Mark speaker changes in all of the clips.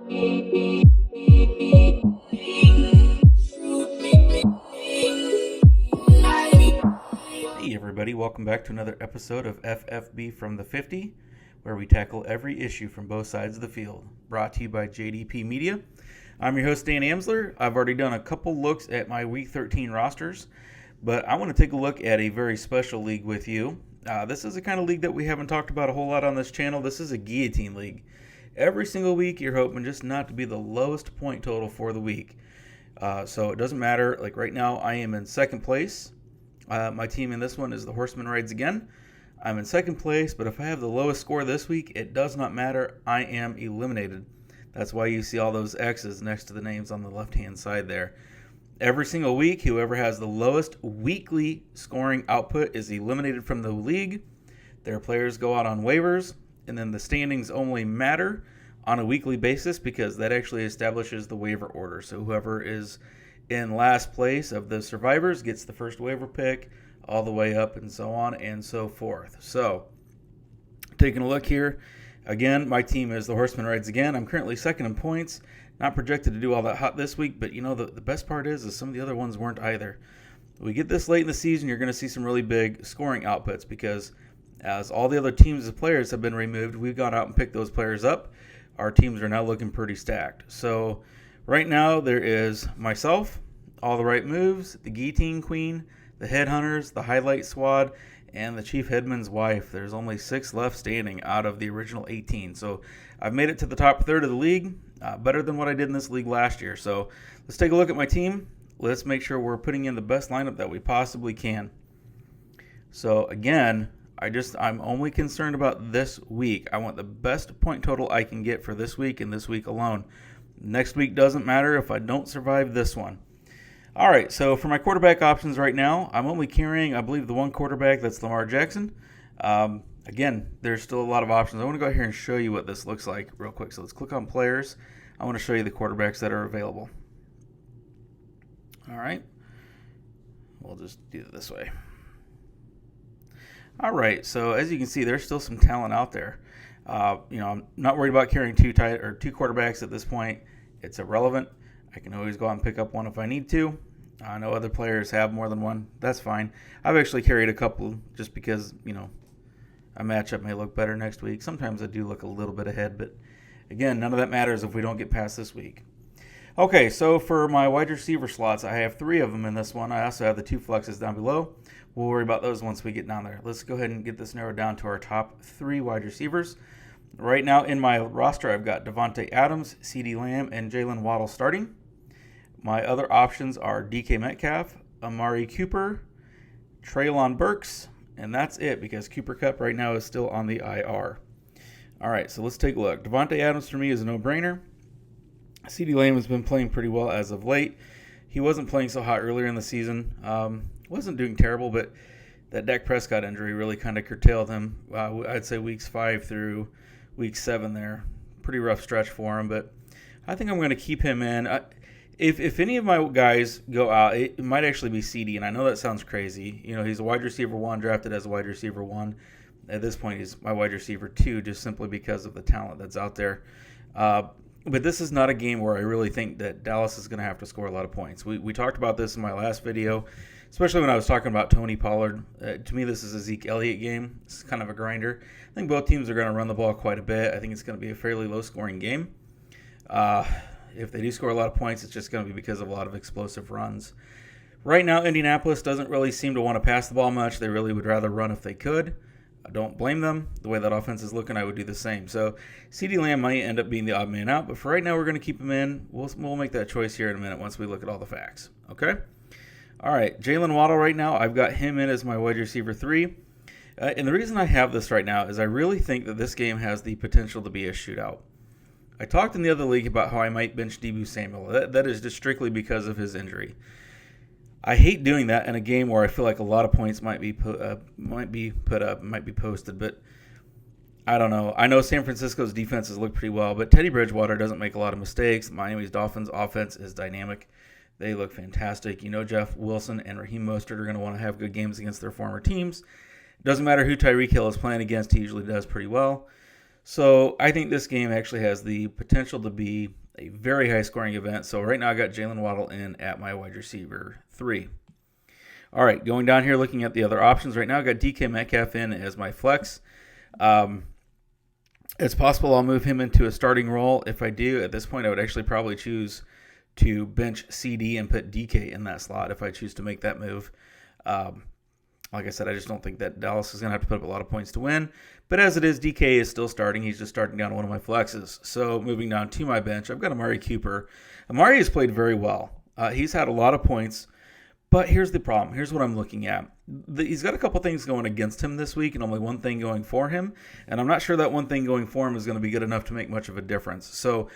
Speaker 1: Hey everybody, welcome back to another episode of FFB from the 50, where we tackle every issue from both sides of the field. Brought to you by JDP Media. I'm your host, Dan Amsler. I've already done a couple looks at my Week 13 rosters, but I want to take a look at a very special league with you. This is the kind of league that we haven't talked about a whole lot on this channel. This is a guillotine league. Every single week, you're hoping just not to be the lowest point total for the week. So it doesn't matter. Like right now, I am in second place. My team in this one is the Horseman Rides Again. I'm in second place, but if I have the lowest score this week, it does not matter. I am eliminated. That's why you see all those X's next to the names on the left-hand side there. Every single week, whoever has the lowest weekly scoring output is eliminated from the league. Their players go out on waivers, and then the standings only matter on a weekly basis because that actually establishes the waiver order. So whoever is in last place of the survivors gets the first waiver pick all the way up and so on and so forth. So taking a look here, again, my team is the Horseman Rides Again. I'm currently second in points. Not projected to do all that hot this week, but you know, the best part is some of the other ones weren't either. We get this late in the season, you're going to see some really big scoring outputs because as all the other teams of players have been removed, we've gone out and picked those players up. Our teams are now looking pretty stacked. So right now there is myself, All the Right Moves, the Guillotine Queen, the Headhunters, the Highlight Squad, and the Chief Headman's Wife. There's only 6 left standing out of the original 18. So I've made it to the top third of the league, better than what I did in this league last year. So let's take a look at my team. Let's make sure we're putting in the best lineup that we possibly can. So again, I'm only concerned about this week. I want the best point total I can get for this week and this week alone. Next week doesn't matter if I don't survive this one. All right, so for my quarterback options right now, I'm only carrying, I believe, the one quarterback. That's Lamar Jackson. Again, there's still a lot of options. I want to go here and show you what this looks like real quick. So let's click on players. I want to show you the quarterbacks that are available. All right. We'll just do it this way. All right, so as you can see, there's still some talent out there. I'm not worried about carrying two quarterbacks at this point. It's irrelevant. I can always go out and pick up one if I need to. I know other players have more than one. That's fine. I've actually carried a couple just because, a matchup may look better next week. Sometimes I do look a little bit ahead, but again, none of that matters if we don't get past this week. Okay, so for my wide receiver slots, I have 3 of them in this one. I also have the 2 flexes down below. We'll worry about those once we get down there. Let's go ahead and get this narrowed down to our top 3 wide receivers. Right now in my roster, I've got Davante Adams, CeeDee Lamb, and Jalen Waddle starting. My other options are DK Metcalf, Amari Cooper, Treylon Burks, and that's it because Cooper Kupp right now is still on the IR. All right, so let's take a look. Davante Adams for me is a no-brainer. CeeDee Lamb has been playing pretty well as of late. He wasn't playing so hot earlier in the season. Wasn't doing terrible, but that Dak Prescott injury really kind of curtailed him. I'd say weeks 5 through week 7 there. Pretty rough stretch for him, but I think I'm going to keep him in. If any of my guys go out, it might actually be CeeDee, and I know that sounds crazy. He's a wide receiver 1, drafted as a wide receiver 1. At this point, he's my wide receiver 2, just simply because of the talent that's out there. But this is not a game where I really think that Dallas is going to have to score a lot of points. We talked about this in my last video, especially when I was talking about Tony Pollard. To me, this is a Zeke Elliott game. It's kind of a grinder. I think both teams are going to run the ball quite a bit. I think it's going to be a fairly low-scoring game. If they do score a lot of points, it's just going to be because of a lot of explosive runs. Right now, Indianapolis doesn't really seem to want to pass the ball much. They really would rather run if they could. I don't blame them. The way that offense is looking, I would do the same. So CeeDee Lamb might end up being the odd man out, but for right now, we're going to keep him in. We'll make that choice here in a minute once we look at all the facts. Okay? All right, Jalen Waddle right now, I've got him in as my wide receiver 3. And the reason I have this right now is I really think that this game has the potential to be a shootout. I talked in the other league about how I might bench Deebo Samuel. That is just strictly because of his injury. I hate doing that in a game where I feel like a lot of points might be posted, but I don't know. I know San Francisco's defenses look pretty well, but Teddy Bridgewater doesn't make a lot of mistakes. Miami's Dolphins offense is dynamic. They look fantastic. Jeff Wilson and Raheem Mostert are going to want to have good games against their former teams. Doesn't matter who Tyreek Hill is playing against, he usually does pretty well. So I think this game actually has the potential to be a very high scoring event. So right now I got Jalen Waddle in at my wide receiver 3. All right, going down here looking at the other options right now, I got DK Metcalf in as my flex. It's possible I'll move him into a starting role. If I do, at this point, I would actually probably choose to bench CD and put DK in that slot if I choose to make that move. Like I said, I just don't think that Dallas is going to have to put up a lot of points to win. But as it is, DK is still starting. He's just starting down one of my flexes. So moving down to my bench, I've got Amari Cooper. Amari has played very well. He's had a lot of points. But here's the problem. Here's what I'm looking at. He's got a couple things going against him this week and only one thing going for him. And I'm not sure that one thing going for him is going to be good enough to make much of a difference. So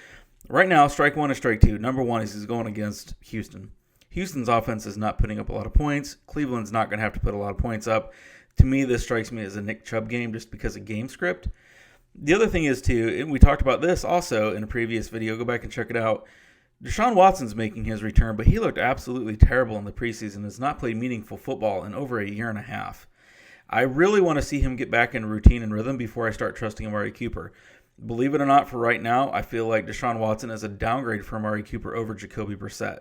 Speaker 1: right now, strike one and strike two. Number one is he's going against Houston. Houston's offense is not putting up a lot of points. Cleveland's not going to have to put a lot of points up. To me, this strikes me as a Nick Chubb game just because of game script. The other thing is, too, and we talked about this also in a previous video. Go back and check it out. Deshaun Watson's making his return, but he looked absolutely terrible in the preseason. Has not played meaningful football in over a year and a half. I really want to see him get back in routine and rhythm before I start trusting Amari Cooper. Believe it or not, for right now, I feel like Deshaun Watson is a downgrade for Amari Cooper over Jacoby Brissett.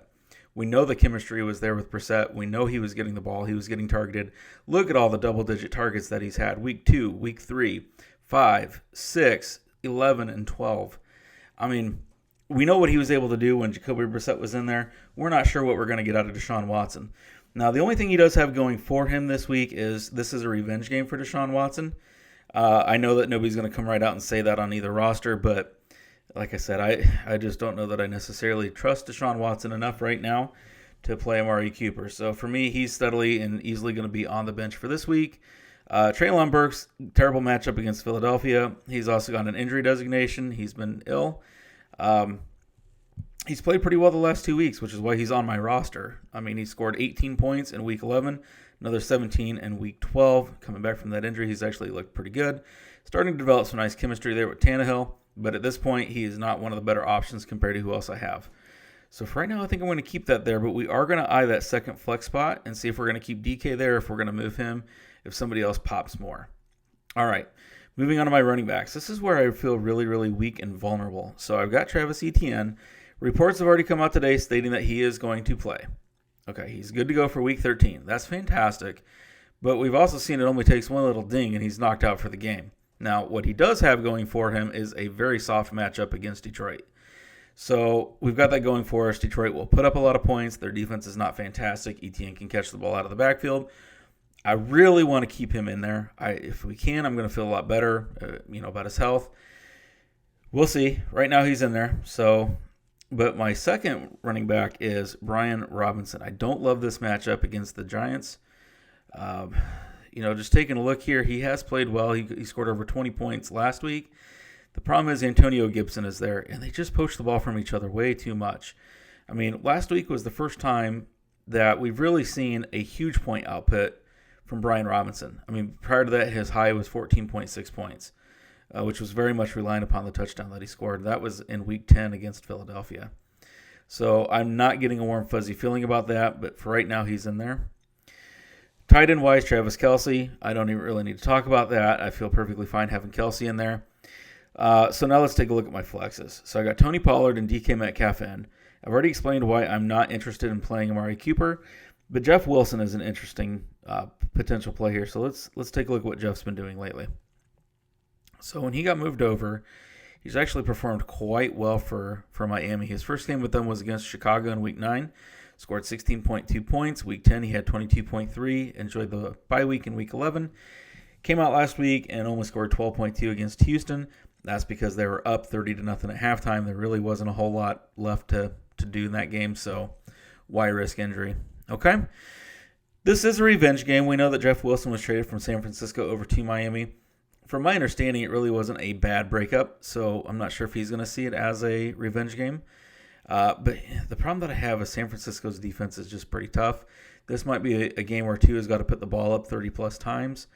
Speaker 1: We know the chemistry was there with Brissett. We know he was getting the ball. He was getting targeted. Look at all the double-digit targets that he's had. Week 2, Week 3, 5, 6, 11, and 12. I mean, we know what he was able to do when Jacoby Brissett was in there. We're not sure what we're going to get out of Deshaun Watson. Now, the only thing he does have going for him this week is this is a revenge game for Deshaun Watson. I know that nobody's going to come right out and say that on either roster, but like I said, I just don't know that I necessarily trust Deshaun Watson enough right now to play Amari Cooper. So for me, he's steadily and easily going to be on the bench for this week. Treylon Burks, terrible matchup against Philadelphia. He's also got an injury designation. He's been ill. He's played pretty well the last 2 weeks, which is why he's on my roster. I mean, he scored 18 points in Week 11, another 17 in Week 12. Coming back from that injury, he's actually looked pretty good. Starting to develop some nice chemistry there with Tannehill, but at this point, he is not one of the better options compared to who else I have. So for right now, I think I'm going to keep that there, but we are going to eye that second flex spot and see if we're going to keep DK there, if we're going to move him, if somebody else pops more. All right, moving on to my running backs. This is where I feel really, really weak and vulnerable. So I've got Travis Etienne. Reports have already come out today stating that he is going to play. Okay, he's good to go for Week 13. That's fantastic. But we've also seen it only takes one little ding and he's knocked out for the game. Now, what he does have going for him is a very soft matchup against Detroit. So we've got that going for us. Detroit will put up a lot of points. Their defense is not fantastic. Etienne can catch the ball out of the backfield. I really want to keep him in there. If we can, I'm going to feel a lot better, about his health. We'll see. Right now he's in there. But my second running back is Brian Robinson. I don't love this matchup against the Giants. Just taking a look here, he has played well. He scored over 20 points last week. The problem is Antonio Gibson is there, and they just poach the ball from each other way too much. I mean, last week was the first time that we've really seen a huge point output from Brian Robinson. I mean, prior to that, his high was 14.6 points, which was very much reliant upon the touchdown that he scored. That was in Week 10 against Philadelphia. So I'm not getting a warm, fuzzy feeling about that, but for right now, he's in there. Tight end wise, Travis Kelce. I don't even really need to talk about that. I feel perfectly fine having Kelce in there. So now let's take a look at my flexes. So I got Tony Pollard and DK Metcalf in. I've already explained why I'm not interested in playing Amari Cooper, but Jeff Wilson is an interesting potential play here. So let's take a look at what Jeff's been doing lately. So when he got moved over, he's actually performed quite well for Miami. His first game with them was against Chicago in Week 9. Scored 16.2 points. Week 10, he had 22.3. Enjoyed the bye week in Week 11. Came out last week and only scored 12.2 against Houston. That's because they were up 30-0 at halftime. There really wasn't a whole lot left to do in that game, so why risk injury? Okay. This is a revenge game. We know that Jeff Wilson was traded from San Francisco over to Miami. From my understanding, it really wasn't a bad breakup, so I'm not sure if he's going to see it as a revenge game. But the problem that I have is San Francisco's defense is just pretty tough. This might be a game where Tua has got to put the ball up 30-plus times.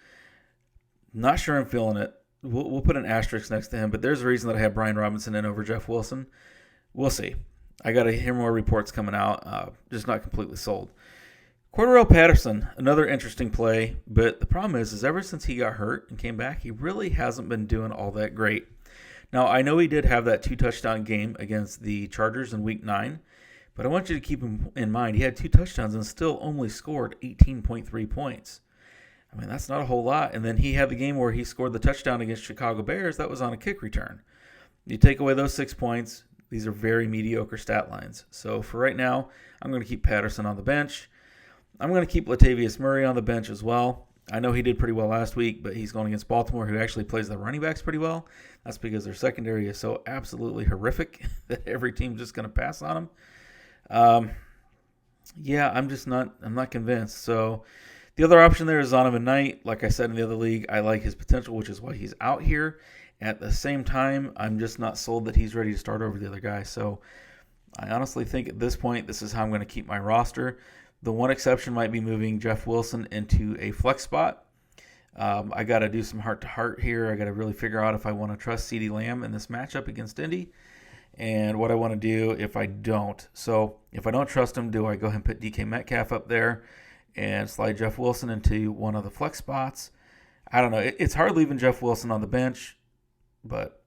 Speaker 1: Not sure I'm feeling it. We'll put an asterisk next to him, but there's a reason that I have Brian Robinson in over Jeff Wilson. We'll see. I got to hear more reports coming out. Just not completely sold. Cordarrelle Patterson, another interesting play, but the problem is ever since he got hurt and came back, he really hasn't been doing all that great. Now, I know he did have that 2-touchdown game against the Chargers in Week 9, but I want you to keep in mind he had 2 touchdowns and still only scored 18.3 points. I mean, that's not a whole lot. And then he had the game where he scored the touchdown against Chicago Bears. That was on a kick return. You take away those 6 points, these are very mediocre stat lines. So for right now, I'm going to keep Patterson on the bench. I'm going to keep Latavius Murray on the bench as well. I know he did pretty well last week, but he's going against Baltimore, who actually plays the running backs pretty well. That's because their secondary is so absolutely horrific that every team's just going to pass on them. I'm not convinced. So the other option there is Zonovan Knight. Like I said in the other league, I like his potential, which is why he's out here. At the same time, I'm just not sold that he's ready to start over the other guy. So I honestly think at this point, this is how I'm going to keep my roster. The one exception might be moving Jeff Wilson into a flex spot. I got to do some heart-to-heart here. I got to really figure out if I want to trust CeeDee Lamb in this matchup against Indy and what I want to do if I don't. So if I don't trust him, do I go ahead and put DK Metcalf up there and slide Jeff Wilson into one of the flex spots? I don't know. It's hard leaving Jeff Wilson on the bench, but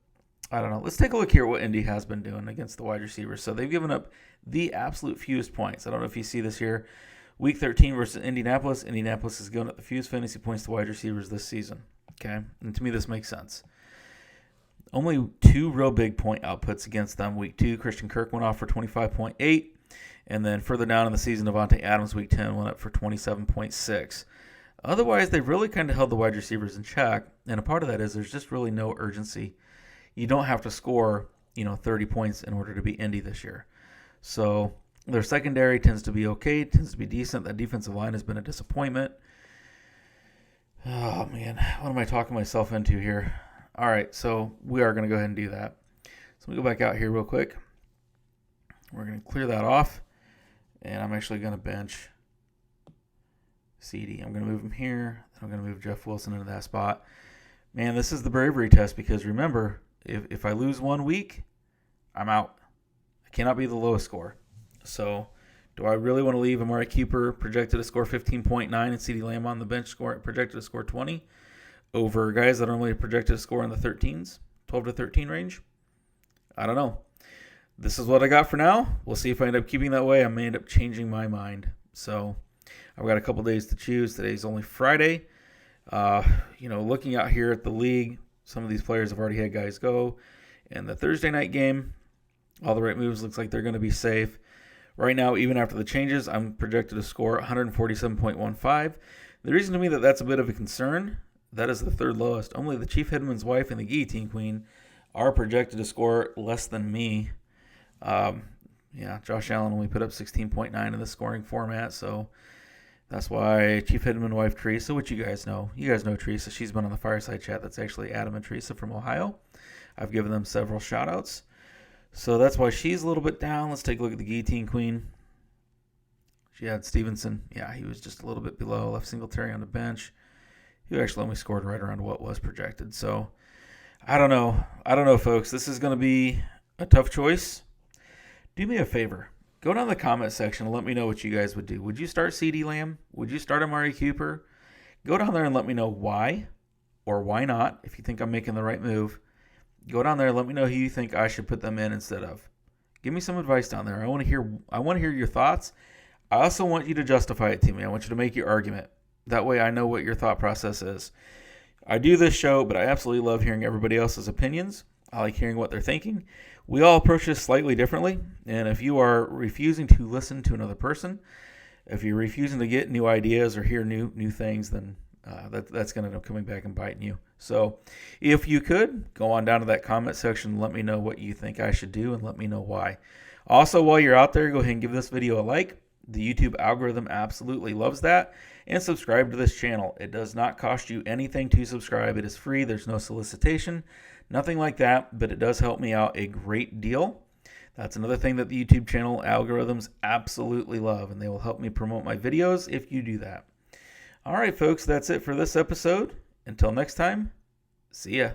Speaker 1: I don't know. Let's take a look here at what Indy has been doing against the wide receivers. So they've given up the absolute fewest points. I don't know if you see this here. Week 13 versus Indianapolis. Indianapolis has given up the fewest fantasy points to wide receivers this season. Okay? And to me, this makes sense. Only 2 real big point outputs against them. Week 2, Christian Kirk went off for 25.8. And then further down in the season, Davante Adams, Week 10, went up for 27.6. Otherwise, they've really kind of held the wide receivers in check. And a part of that is there's just really no urgency. You don't have to score, 30 points in order to beat Indy this year. So their secondary tends to be okay, tends to be decent. That defensive line has been a disappointment. Oh, man. What am I talking myself into here? All right, so we are going to go ahead and do that. So let me go back out here real quick. We're going to clear that off. And I'm actually going to bench CeeDee. I'm going to move him here. Then I'm going to move Jeff Wilson into that spot. Man, this is the bravery test because remember, if I lose 1 week, I'm out. I cannot be the lowest score. So do I really want to leave Amari Cooper projected to score 15.9 and CeeDee Lamb on the bench projected to score 20 over guys that are only projected to score in the 13s, 12 to 13 range? I don't know. This is what I got for now. We'll see if I end up keeping that way. I may end up changing my mind. So I've got a couple days to choose. Today's only Friday. Looking out here at the league, some of these players have already had guys go. And the Thursday night game, all the right moves looks like they're going to be safe. Right now, even after the changes, I'm projected to score 147.15. The reason to me that that's a bit of a concern, that is the third lowest. Only the Chief Hitman's wife and the Guillotine Queen are projected to score less than me. Josh Allen only put up 16.9 in the scoring format, so that's why Chief Hitman wife Teresa, which you guys know Teresa. She's been on the Fireside Chat. That's actually Adam and Teresa from Ohio. I've given them several shout-outs. So that's why she's a little bit down. Let's take a look at the Guillotine Queen. She had Stevenson. Yeah, he was just a little bit below. Left Singletary on the bench. He actually only scored right around what was projected. So I don't know, folks. This is going to be a tough choice. Do me a favor. Go down in the comment section and let me know what you guys would do. Would you start CeeDee Lamb? Would you start Amari Cooper? Go down there and let me know why or why not, if you think I'm making the right move. Go down there and let me know who you think I should put them in instead of. Give me some advice down there. I want to hear your thoughts. I also want you to justify it to me. I want you to make your argument. That way I know what your thought process is. I do this show, but I absolutely love hearing everybody else's opinions. I like hearing what they're thinking. We all approach this slightly differently, and if you are refusing to listen to another person, if you're refusing to get new ideas or hear new things, then that's going to end up coming back and biting you. So if you could, go on down to that comment section and let me know what you think I should do and let me know why. Also, while you're out there, go ahead and give this video a like. The YouTube algorithm absolutely loves that. And subscribe to this channel. It does not cost you anything to subscribe. It is free. There's no solicitation, nothing like that, but it does help me out a great deal. That's another thing that the YouTube channel algorithms absolutely love, and they will help me promote my videos if you do that. All right, folks, that's it for this episode. Until next time, see ya.